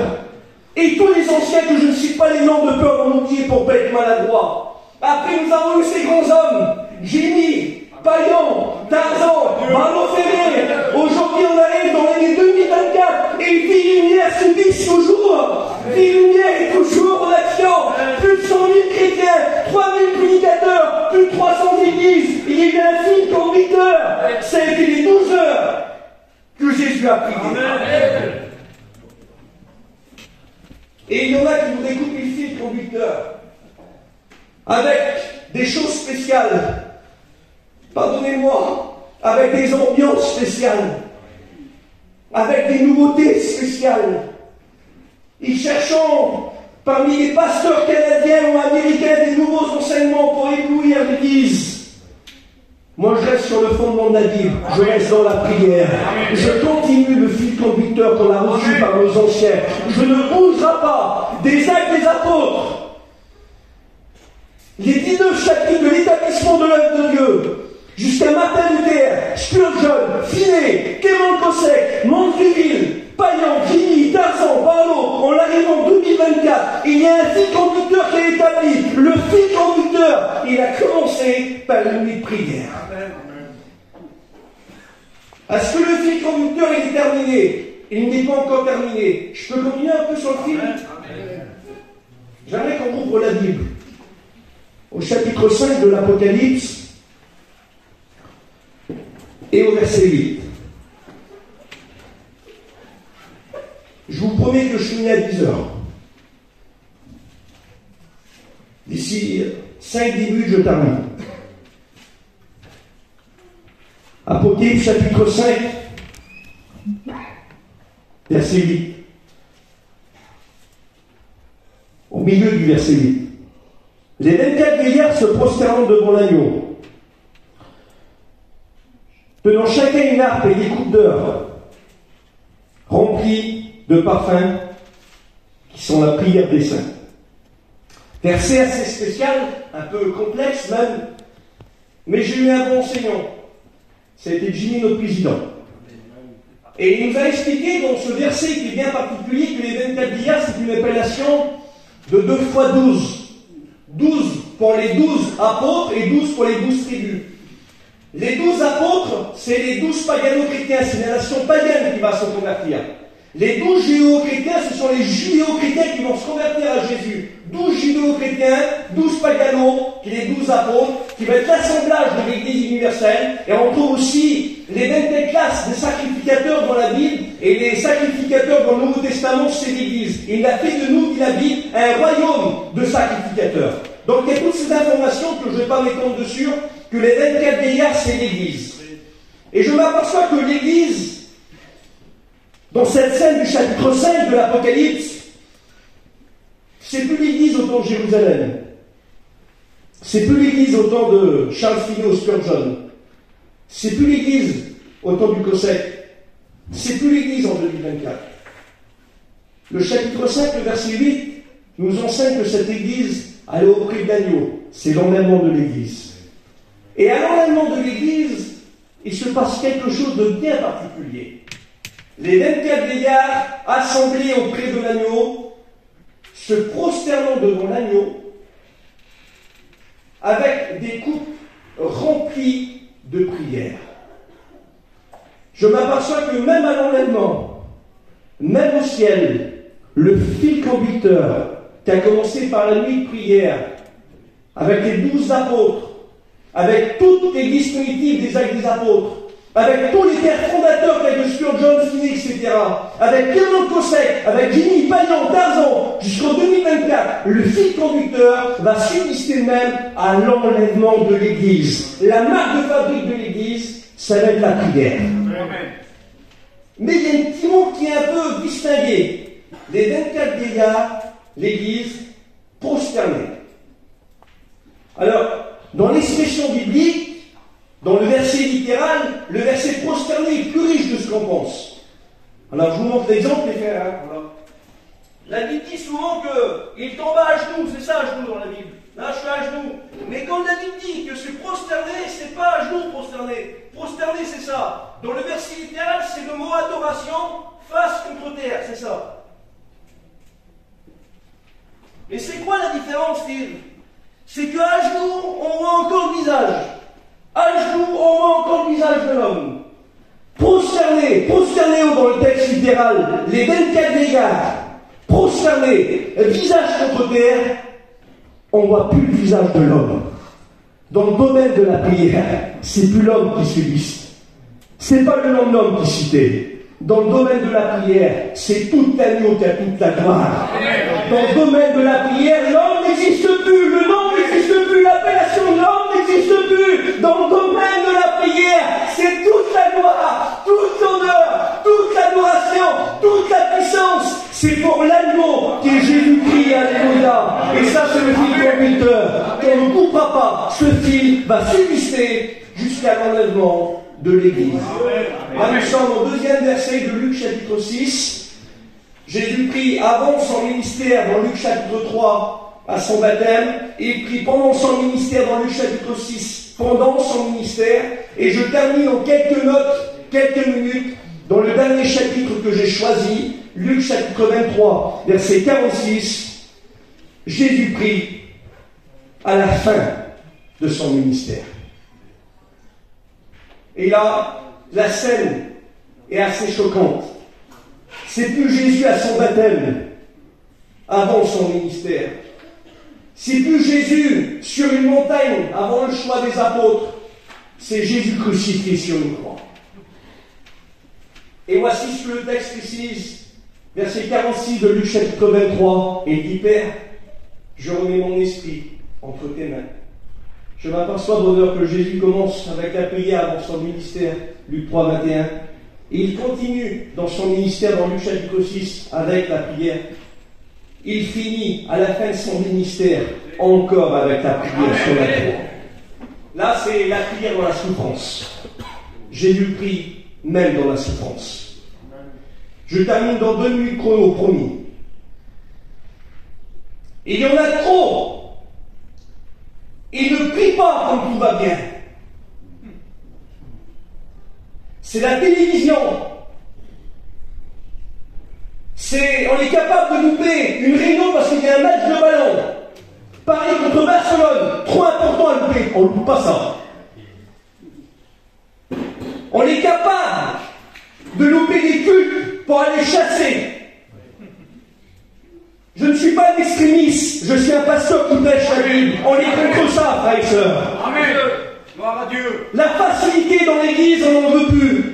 A: Et tous les anciens, que je ne cite pas les noms de peur en oublier pour pas être maladroit. Après, nous avons eu ces grands hommes, Jimmy, Payan, Tarzan, Marlon Ferré. Aujourd'hui, on arrive dans l'année 2024 et Vie Lumière subit toujours. Vie Lumière est toujours en action. Plus de 100 000 chrétiens, 3 000 prédicateurs, plus de 300 églises. Il y a eu un fil conducteur. Ça a été les 12 heures que Jésus a prié. Et il y en a qui nous découpent le fil conducteur avec des choses spéciales. Pardonnez-moi, avec des ambiances spéciales, avec des nouveautés spéciales. Et cherchant parmi les pasteurs canadiens ou américains des nouveaux enseignements pour éblouir l'Église. Moi, je reste sur le fondement de la Bible, je reste dans la prière. Je continue le fil conducteur qu'on a reçu par nos anciens. Je ne bougerai pas des actes des apôtres. Les 19 chapitres de l'établissement de l'œuvre de Dieu, jusqu'à Martin Luther, Spurgeon, Finney, Clément Cossec, Mandeville, Payan, Jimmy, Tarzan, Paolo, on arrive en 2024. Il y a un fil conducteur qui est établi. Le fil conducteur, il a commencé par une nuit de prière. Est-ce que le fil conducteur est terminé? Il n'est pas encore terminé. Je peux continuer un peu sur le fil? J'aimerais qu'on ouvre la Bible au chapitre 5 de l'Apocalypse et au verset 8. Je vous promets que je finis à 10 heures. D'ici 5-10 minutes, je termine. Apocalypse chapitre 5, verset 8. Au milieu du verset 8. Les 24 vieillards se prosternant devant l'agneau, tenant chacun une harpe et des coupes d'or remplies de parfums qui sont la prière des saints. Verset assez spécial, un peu complexe même, mais j'ai eu un bon enseignant. C'était Jimmy, notre président. Et il nous a expliqué dans ce verset qui est bien particulier que les 24 vieillards, c'est une appellation de 2 fois 12. 12 pour les 12 apôtres et 12 pour les 12 tribus. Les 12 apôtres, c'est les 12 pagano-chrétiens, c'est la nation païenne qui va se convertir. Les 12 judéo-chrétiens, ce sont les judéo-chrétiens qui vont se convertir à Jésus. 12 judéo-chrétiens, 12 paganos, qui sont les 12 apôtres, qui va être l'assemblage de l'Église universelle. Et on trouve aussi les 24 classes des sacrificateurs dans la Bible, et les sacrificateurs dans le Nouveau Testament, c'est l'Église. Il a fait de nous, dit la Bible, un royaume de sacrificateurs. Donc il y a toutes ces informations que je ne vais pas m'étendre dessus, que les 24 vieillards, c'est l'Église. Et je m'aperçois que l'Église, dans cette scène du chapitre 5 de l'Apocalypse, c'est plus l'Église au temps de Jérusalem. C'est plus l'Église au temps de Charles Finney Spurgeon. C'est plus l'Église au temps du Cossec. C'est plus l'Église en 2024. Le chapitre 5, le verset 8, nous enseigne que cette Église allait auprès de l'agneau. C'est l'enlèvement de l'Église. Et à l'enlèvement de l'Église, il se passe quelque chose de bien particulier. Les 24 vieillards assemblés auprès de l'agneau, se prosternant devant l'agneau, avec des coupes remplies de prières. Je m'aperçois que même à l'enlèvement, même au ciel, le fil conducteur qui a commencé par la nuit de prière, avec les 12 apôtres, avec toute l'église primitive des actes des apôtres, avec tous les pères fondateurs tels que Spurgeon, Finney, etc., avec Clément Cossec, avec Jimmy, Payan, Tarzan, jusqu'en 2024, le fil conducteur va subsister même à l'enlèvement de l'Église. La marque de fabrique de l'Église, ça va être la prière. Amen. Mais il y a un petit mot qui est un peu distingué. Les 24 vieillards, l'Église, prosternée. Alors, dans l'expression biblique, dans le verset littéral, le verset prosterné est plus riche de ce qu'on pense. Alors, je vous montre l'exemple, les frères. Voilà. La Bible dit souvent qu'il tombe à genoux, c'est ça à genoux dans la Bible. Là, je suis à genoux. Mais quand la Bible dit que c'est prosterné, c'est pas à genoux prosterné. Prosterné, c'est ça. Dans le verset littéral, c'est le mot adoration, face contre terre, c'est ça. Et c'est quoi la différence, Steve? C'est qu'à genoux, on voit encore le visage. À genoux, on voit encore le visage de l'homme. Prosterné dans le texte littéral, les 24 vieillards, prosterné, visage contre terre, on ne voit plus le visage de l'homme. Dans le domaine de la prière, c'est plus l'homme qui subsiste. C'est pas le nom de l'homme qui citait. Dans le domaine de la prière, c'est tout l'agneau qui a toute la gloire. Dans le domaine de la prière, l'homme n'existe plus, le nom n'existe plus, l'appellation de l'homme n'existe plus. Dans le domaine de la prière, c'est toute la gloire, toute l'honneur, toute l'adoration, toute la puissance. C'est pour l'agneau qui est Jésus-Christ, alléluia. Et ça, c'est le fil conducteur. On ne coupera pas. Ce fil va subsister jusqu'à l'enlèvement de l'Église. Là, nous sommes au deuxième verset de Luc chapitre 6. Jésus-Christ avant son ministère dans Luc chapitre 3 à son baptême, et il prie pendant son ministère dans Luc chapitre 6 pendant son ministère, et je termine en quelques notes, quelques minutes, dans le dernier chapitre que j'ai choisi, Luc chapitre 23, verset 46, Jésus prie à la fin de son ministère. Et là, la scène est assez choquante. C'est plus Jésus à son baptême, avant son ministère. C'est plus Jésus sur une montagne, avant le choix des apôtres. C'est Jésus crucifié sur une croix. Et voici ce que le texte précise, verset 46 de Luc chapitre 23. Et il dit, Père, je remets mon esprit entre tes mains. Je m'aperçois, bonheur, que Jésus commence avec la prière avant son ministère, Luc 3, 21. Et il continue dans son ministère, dans Luc chapitre 6, avec la prière. Il finit à la fin de son ministère encore avec la prière sur la croix. Là, c'est la prière dans la souffrance. Jésus prie même dans la souffrance. Je termine dans 2 minutes chrono, promis. Et il y en a trop. Il ne prie pas quand tout va bien. C'est la télévision. On est capable de louper une réunion parce qu'il y a un match de ballon. Paris contre Barcelone, trop important à louper. On ne loupe pas ça. On est capable de louper des cultes pour aller chasser. Je ne suis pas un extrémiste, je suis un pasteur qui prêche la Bible. On est contre ça, frères et sœurs.
B: Amen. Gloire à Dieu.
A: La facilité dans l'Église, on n'en veut plus.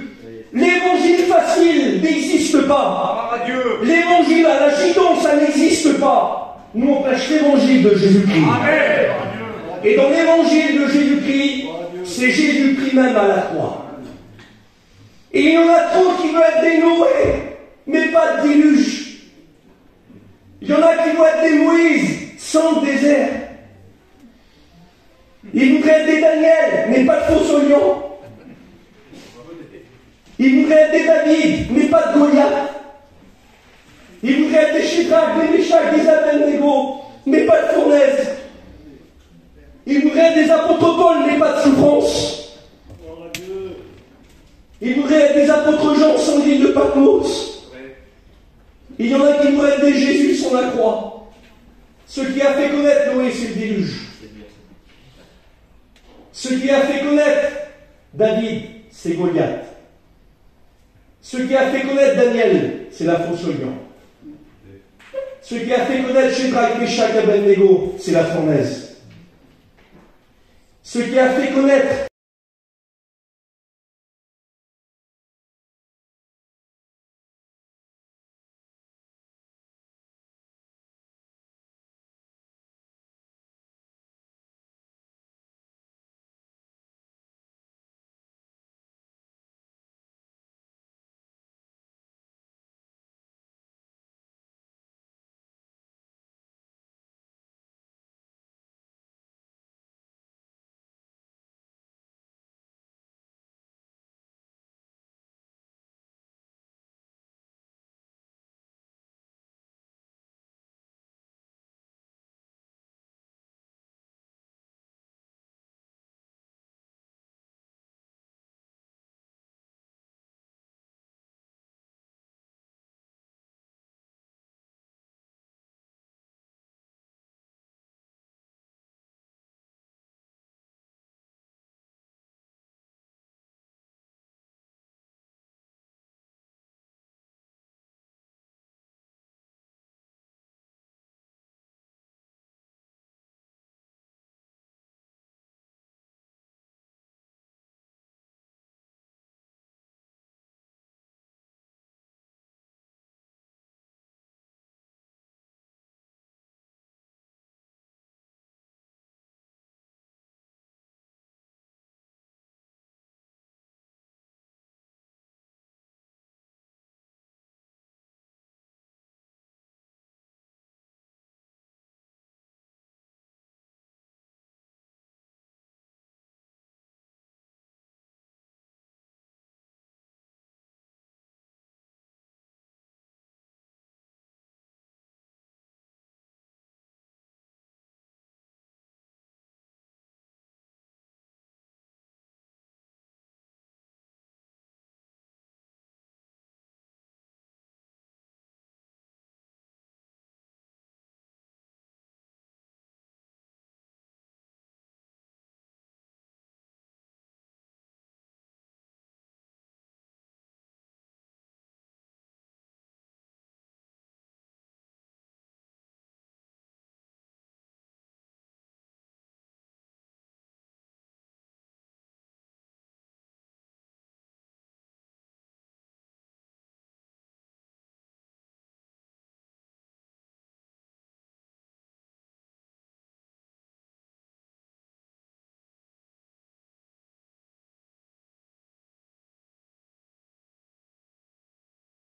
A: L'évangile facile n'existe pas.
B: Gloire à Dieu.
A: L'évangile à la giton, ça n'existe pas. Nous, on prêche l'évangile de Jésus-Christ.
B: Amen.
A: Et dans l'évangile de Jésus-Christ, c'est Jésus-Christ même à la croix. Et il y en a trop qui veulent être des Noé, mais pas de déluge. Il y en a qui vont être des Moïse, sans le désert. Ils voudraient être des Daniel, mais pas de faux oignons. Ils voudraient être des David, mais pas de Goliath. Ils voudraient être des Shadrach, des Meshach, des Abednego, mais pas de fournaise. Ils voudraient être des apôtres Paul, mais pas de souffrance. Ils voudraient être des apôtres Jean sans l'île de Patmos. Il y en a qui voudraient être des Jésus sans la croix. Ce qui a fait connaître Noé, c'est le déluge. Ce qui a fait connaître David, c'est Goliath. Ce qui a fait connaître Daniel, c'est la fausse oignon. Ce qui a fait connaître Shadrach, Meshach, Abednego, c'est la fournaise. Ce qui a fait connaître